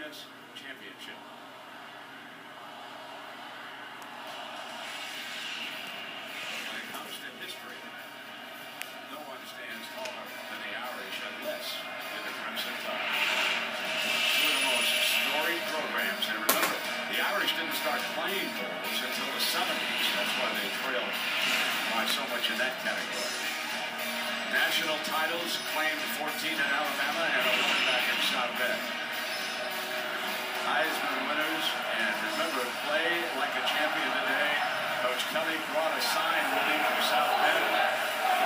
BCS championship. When it comes to history, no one stands taller than the Irish unless you're the Crimson Tide. Two of the most storied programs, and remember, the Irish didn't start playing bowls until the 70s. That's why they trailed by so much in that category. National titles claimed 14 in Alabama and 11 back in South Bend. Heisman winners, and remember, play like a champion today. Coach Kelly brought a sign with him from South Bend.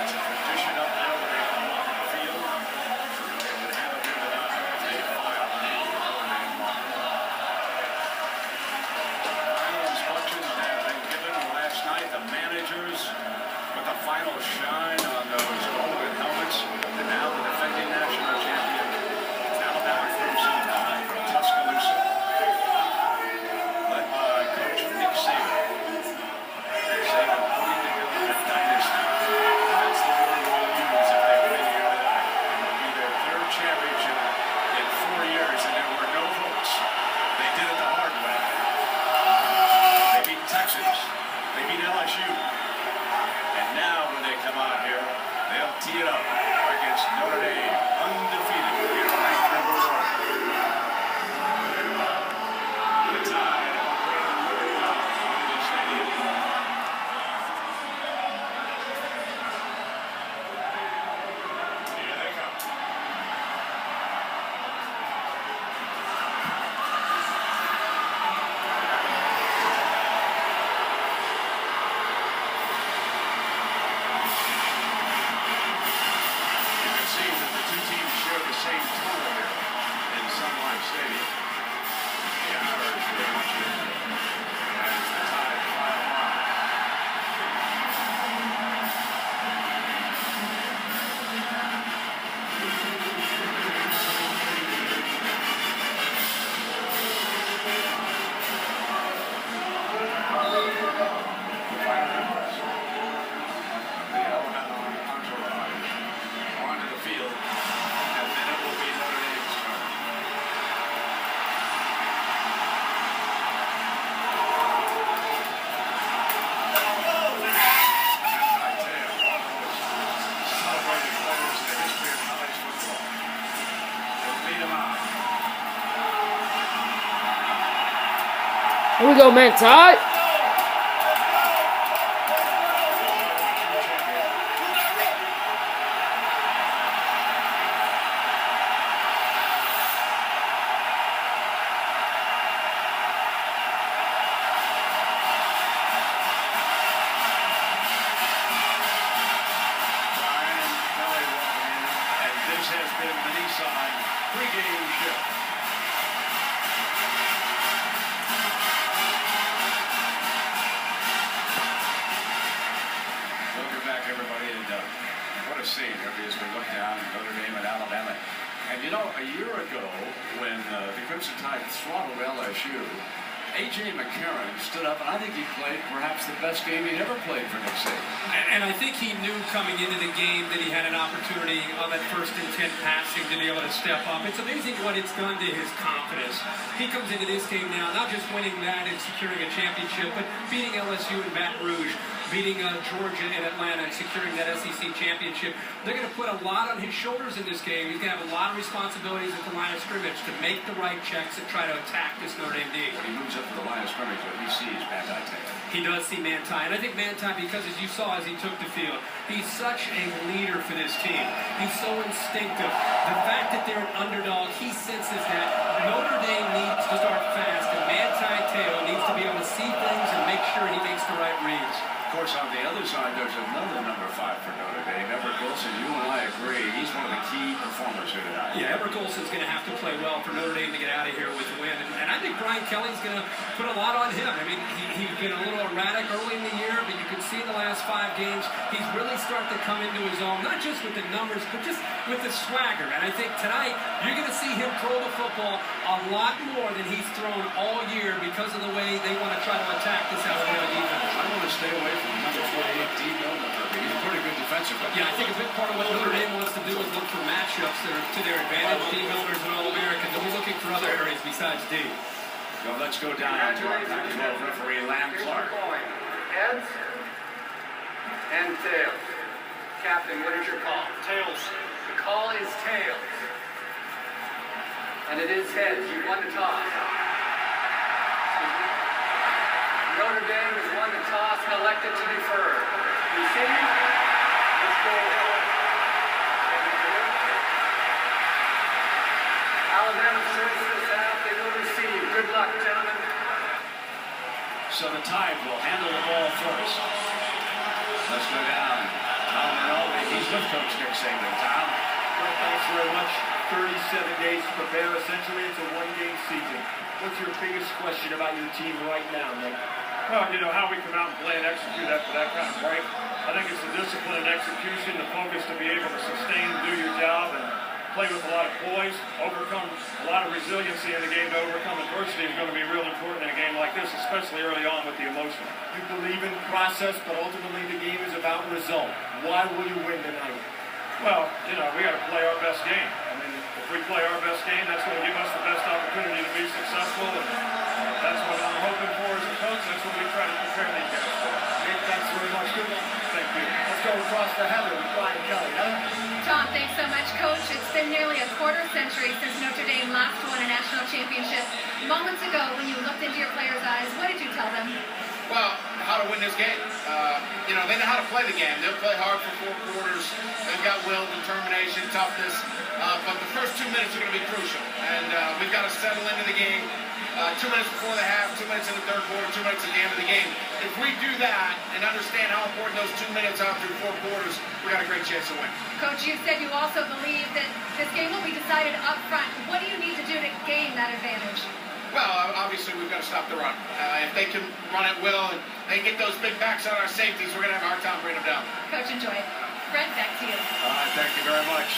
It's a tradition up there when they come off the field. They would have it without a file name or name marker. Final instructions have been given last night. The managers with the final shine on those golden helmets. And now the defending national champion, Alabama Crimson Tide from Tuscaloosa, led by Coach Nick Saban. Saban putting together a dynasty. That's the word we'll use if they win here tonight. It will be their third championship in 4 years, and there were no votes. They did it the hard way. They beat Texas. They beat LSU. And now when they come out here, they'll tee it up against Notre Dame, undefeated in ranked number 1. The Tide on the stadium. Here they come. Same tunnel here in Sun Life Stadium. The Irish are watching as the Tide file on. Final members of the Alabama entourage onto the field. Here we go, man. Tide. This has been the Nissan pregame shift. Welcome back, everybody, and what a scene as we look down at Notre Dame and Alabama. And you know, a year ago, when the Crimson Tide throttled LSU, A.J. McCarron stood up, and I think he played perhaps the best game he'd ever played for Nick Saban. And I think he knew coming into the game that he had an opportunity on that first intent passing to be able to step up. It's amazing what it's done to his confidence. He comes into this game now, not just winning that and securing a championship, but beating LSU in Baton Rouge, beating Georgia in Atlanta, and securing that SEC championship. They're going to put a lot on his shoulders in this game. He's going to have a lot of responsibilities at the line of scrimmage to make the right checks and try to attack this Notre Dame D. When he moves up to the line of scrimmage, what he sees Manti. He does see Manti, and I think Manti, because as you saw as he took the field, he's such a leader for this team. He's so instinctive. The fact that they're an underdog, he senses that Notre Dame needs to start fast, and Manti Te'o needs to be able to see things and make sure he makes the right reads. Of course, on the other side, there's another number 5 for Notre Dame. Everett Golson, you and I agree, he's one of the key performers here tonight. Yeah, Everett Golson's going to have to play well for Notre Dame to get out of here with a win. And I think Brian Kelly's going to put a lot on him. I mean, he's been a little erratic early in the year, but you can see in the last 5 games, he's really starting to come into his own, not just with the numbers, but just with the swagger. And I think tonight, you're going to see him throw the football a lot more than he's thrown all year because of the way they want to try to attack this Alabama defense. I want to stay away from number 48, D. Milner. He's pretty good defensively. Yeah, I think a big part of what Notre Dame wants to do is look for matchups that are to their advantage. D. Milner's an All-American. They'll be looking for other areas besides D. Well, let's go down to our Pac-12 referee, Lam Clark. Heads and tails. Captain, what is your call? Tails. The call is tails. And it is heads. You won the toss. Notre Dame has won the toss and elected to defer. Receive. Let's go. Alabama's choice this half. They will receive. Good luck, gentlemen. So the Tide will handle the ball first. Let's go down. He's with Coach Nick Saban. Tom? Well, thanks very much. 37 days to prepare. Essentially, it's a one-game season. What's your biggest question about your team right now, Nick? Well, you know, how we come out and play and execute after that kind of break. I think it's the discipline and execution, the focus to be able to sustain and do your job and play with a lot of poise, overcome a lot of resiliency in the game to overcome adversity is going to be real important in a game like this, especially early on with the emotion. You believe in process, but ultimately the game is about result. Why will you win tonight? Well, you know, we got to play our best game. I mean, if we play our best game, that's going to give us the best opportunity to be successful. And that's what I'm hoping for as a coach. That's what we try to prepare these guys for. Nick, thanks very much. Good luck. Thank you. Let's go across the heather with Brian Kelly. Heather? Tom, thanks so much, Coach. It's been nearly a quarter century since Notre Dame last won a national championship. Moments ago, when you looked into your players' eyes, what did you tell them? Well, how to win this game. You know, they know how to play the game. They'll play hard for 4 quarters. They've got will, determination, toughness. But the first 2 minutes are going to be crucial. And we've got to settle into the game. 2 minutes before the half, 2 minutes in the third quarter, 2 minutes at the end of the game. If we do that and understand how important those 2 minutes are through 4 quarters, we got a great chance to win. Coach, you said you also believe that this game will be decided up front. What do you need to do to gain that advantage? Well, obviously, we've got to stop the run. If they can run at will and they get those big backs on our safeties, we're going to have a hard time bringing them down. Coach, enjoy it. Brent, back to you. All right, thank you very much.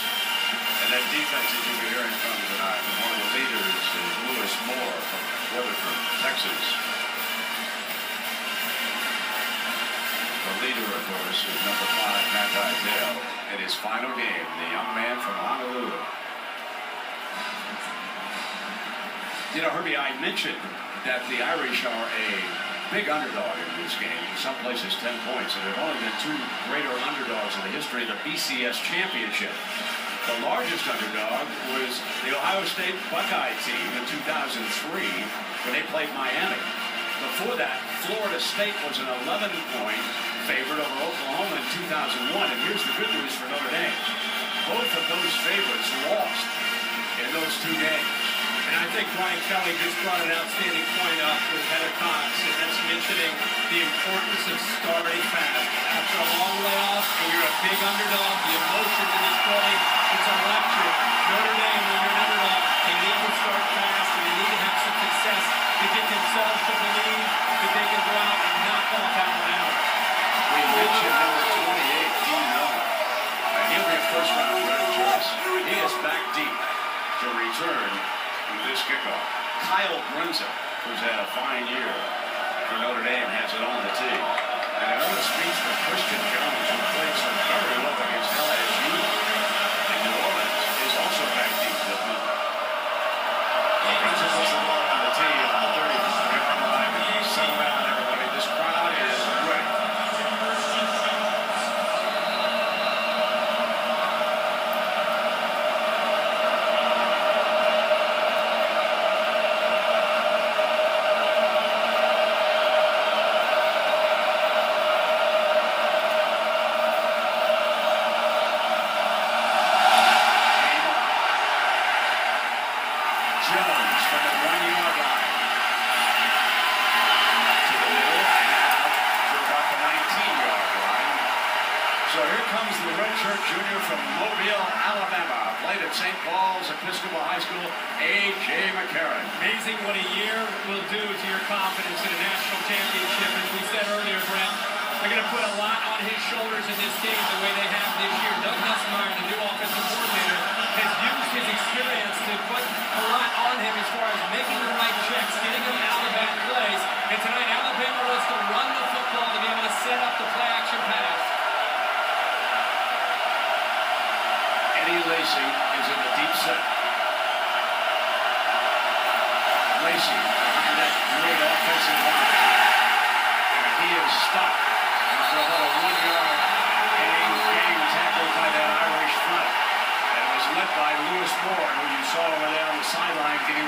And that defense that you'll be hearing from tonight, and one of the leaders is Lewis Moore from Weatherford, Texas. The leader, of course, is number 5, Matt Dale, in his final game, the young man from Honolulu. You know, Herbie, I mentioned that the Irish are a big underdog in this game. In some places 10 points, and there have only been 2 greater underdogs in the history of the BCS championship. The largest underdog was the Ohio State Buckeye team in 2003 when they played Miami. Before that, Florida State was an 11-point favorite over Oklahoma in 2001. And here's the good news for Notre Dame. Both of those favorites lost in those 2 games. And I think Brian Kelly just brought an outstanding point up with Heather Cox, and that's mentioning the importance of starting fast. After a long layoff, and you're a big underdog, the emotions in this building, it's electric. Notre Dame, when you're an underdog, they need to start fast, and they need to have some success to get themselves to believe that they can go out and knock off Alabama. We mentioned number 28, Dean Miller. He'll be a first-round draft choice. He is back deep to return with this kickoff. Kyle Brunson, who's had a fine year for Notre Dame, has it on the tee. And another speech from Christian Jones, who played some very well against LSU in New Orleans, is also back deep to the field. Brunson puts the ball on the tee on the 35-yard line. Settle down, everybody. This crowd is ready. Jones from the 1-yard line to the middle and out to about the 19-yard line. So here comes the redshirt junior from Mobile, Alabama. Played at St. Paul's Episcopal High School, A.J. McCarron. Amazing what a year will do to your confidence in a national championship. As we said earlier, Brent, they're going to put a lot on his shoulders in this game the way they have this year. Doug Nussmeier, the new offensive coordinator, has used his experience to put a lot on him as far as making the right checks, getting him out of bad plays. And tonight, Alabama wants to run the football to be able to set up the play-action pass. Eddie Lacy is in the deep set. Tracy behind that great offensive line. And he is stopped for about a 1-yard game tackle by that Irish front. And it was led by Lewis Moore, who you saw over there on the sideline getting